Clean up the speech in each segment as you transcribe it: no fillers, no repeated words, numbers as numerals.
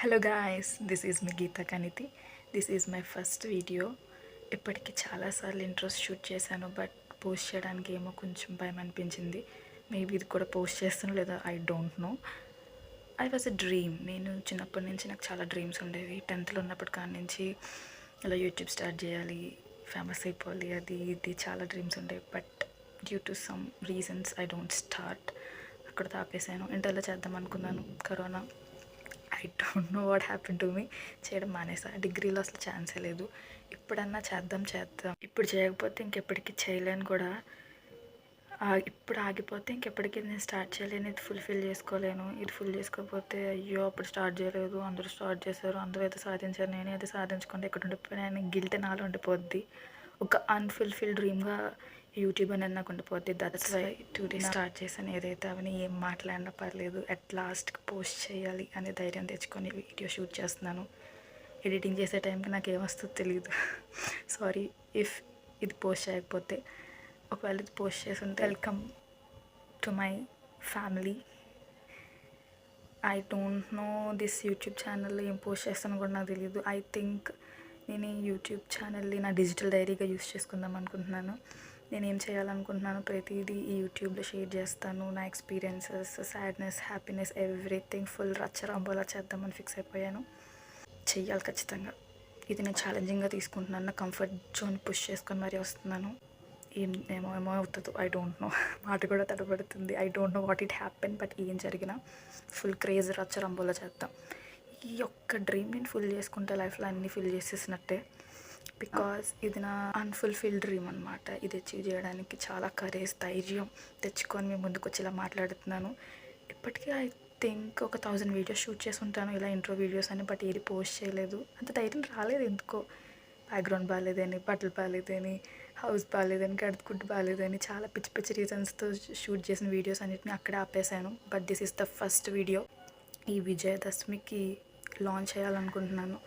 Hello guys, this is me Geetha Kaniti. This is my first video. ఇప్పటికి చాలాసార్లు intros shoot చేశాను, but post చేయడానికి ఏమో కొంచెం భయం అనిపించింది. మేబీ ఇది కూడా పోస్ట్ చేస్తాను లేదా I don't no. I was a dream. నేను చిన్నప్పటి నుంచి నాకు చాలా డ్రీమ్స్ ఉండేవి. 10th ఉన్నప్పటి కాడి నుంచి ఇలా యూట్యూబ్ స్టార్ట్ చేయాలి, ఫేమస్ అయిపోవాలి, అది ఇది చాలా డ్రీమ్స్ ఉండేవి. But due to some reasons I don't start. అక్కడ ఆపేసాను. ఇంటర్లో చేద్దాం అనుకున్నాను, corona. I don't know what happen to me. చేయడం మానేసా. డిగ్రీలో అసలు ఛాన్సే లేదు. ఇప్పుడన్నా చేద్దాం. ఇప్పుడు చేయకపోతే ఇంకెప్పటికీ చేయలేను కూడా. ఇప్పుడు ఆగిపోతే ఇంకెప్పటికీ నేను స్టార్ట్ చేయలేను. ఇది ఫుల్ఫిల్ చేసుకోలేను. ఇది ఫుల్ చేసుకోకపోతే అయ్యో అప్పుడు స్టార్ట్ చేయలేదు, అందరూ స్టార్ట్ చేశారు, అందరూ అయితే సాధించారు, నేను అయితే సాధించకుండా ఎక్కడ ఉండిపోయినా గిల్ట్ నాలో ఉండిపోద్ది. ఒక అన్ఫుల్ఫిల్ డ్రీమ్గా యూట్యూబ్ అనేది నాకు ఉండిపోద్ది. దట్స్ వై టుడే స్టార్ట్ చేశాను. ఏదైతే అవన్నీ ఏం మాట్లాడినా పర్లేదు, అట్ లాస్ట్కి పోస్ట్ చేయాలి అనే ధైర్యం తెచ్చుకొని వీడియో షూట్ చేస్తున్నాను. ఎడిటింగ్ చేసే టైంకి నాకు ఏమొస్తుందో తెలియదు. సారీ ఇఫ్ ఇది పోస్ట్ చేయకపోతే. ఒకవేళ ఇది పోస్ట్ చేసి ఉంటే welcome to my family. I don't no this YouTube ఛానల్లో ఏం పోస్ట్ చేస్తానో కూడా నాకు తెలియదు. ఐ థింక్ నేను ఈ యూట్యూబ్ ఛానల్ని నా డిజిటల్ డైరీగా యూస్ చేసుకుందాం అనుకుంటున్నాను. నేనేం చేయాలనుకుంటున్నాను ప్రతిదీ ఈ యూట్యూబ్లో షేర్ చేస్తాను. నా experiences, sadness, happiness, everything full రచ్చరంబోలా చేద్దామని ఫిక్స్ అయిపోయాను. చెయ్యాలి ఖచ్చితంగా. ఇది నేను ఛాలెంజింగ్గా తీసుకుంటున్నాను. నా కంఫర్ట్ జోన్ పుష్ చేసుకొని మరీ వస్తున్నాను. ఏమో అవుతుందో ఐ డోంట్ నో. మాట కూడా తడబడుతుంది. I don't know what it happen. But ఏం జరిగినా ఫుల్ క్రేజ్ రచ్చరంబోలా చేద్దాం. ఈ ఒక్క డ్రీమ్ నేను ఫుల్ చేసుకుంటే లైఫ్లో అన్నీ ఫిల్ చేసేసినట్టే. బికాజ్ ఇది నా అన్ఫుల్ఫిల్డ్ డ్రీమ్ అనమాట. ఇది అచీవ్ చేయడానికి చాలా కరేజ్, ధైర్యం తెచ్చుకొని మేము ముందుకు వచ్చి ఇలా మాట్లాడుతున్నాను. ఇప్పటికీ ఐ థింక్ ఒక 1000 వీడియోస్ షూట్ చేసి ఉంటాను, ఇలా ఇంట్రో వీడియోస్ అని. బట్ ఏది పోస్ట్ చేయలేదు. అంత ధైర్యం రాలేదు ఎందుకో. బ్యాక్గ్రౌండ్ బాగాలేదని, బట్టలు బాగాలేదని, హౌస్ బాగాలేదని, గడుపుకుంటూ బాగాలేదని, చాలా పిచ్చి పిచ్చి రీజన్స్తో షూట్ చేసిన వీడియోస్ అన్నిటిని అక్కడే ఆపేశాను. But this is the first video. ఈ విజయదశమికి లాంచ్ చేయాలనుకుంటున్నాను.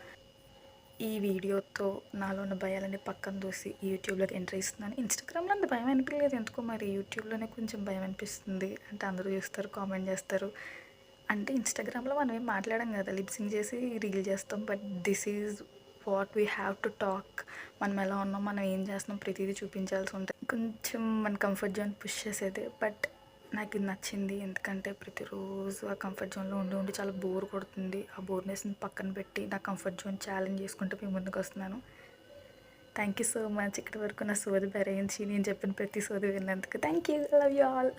ఈ వీడియోతో నాలో ఉన్న భయాలని పక్కన దూసి యూట్యూబ్లోకి ఎంట్రీ ఇస్తున్నాను. ఇన్స్టాగ్రామ్లో అంత భయం అనిపించలేదు ఎందుకో, మరి యూట్యూబ్లోనే కొంచెం భయం అనిపిస్తుంది. అంటే అందరూ చూస్తారు, కామెంట్ చేస్తారు. అంటే ఇన్స్టాగ్రామ్లో మనం ఏం మాట్లాడాం కదా, లిప్సింగ్ చేసి రీల్ చేస్తాం. But this is what we have to talk. మనం ఎలా ఉన్నాం, మనం ఏం చేస్తున్నాం, ప్రతిదీ చూపించాల్సి ఉంటుంది. కొంచెం మన కంఫర్ట్ జోన్ పుష్ చేసేదే. బట్ నాకు ఇది నచ్చింది. ఎందుకంటే ప్రతిరోజు ఆ కంఫర్ట్ జోన్లో ఉండి చాలా బోర్ కొడుతుంది. ఆ బోర్నెస్ని పక్కన పెట్టి నా కంఫర్ట్ జోన్ ఛాలెంజ్ చేసుకుంటూ మీ ముందుకు వస్తున్నాను. Thank you so much. ఇక్కడి వరకు నా సోది భరించి నేను చెప్పిన ప్రతి సోది విన్నందుకు thank you. Love you all.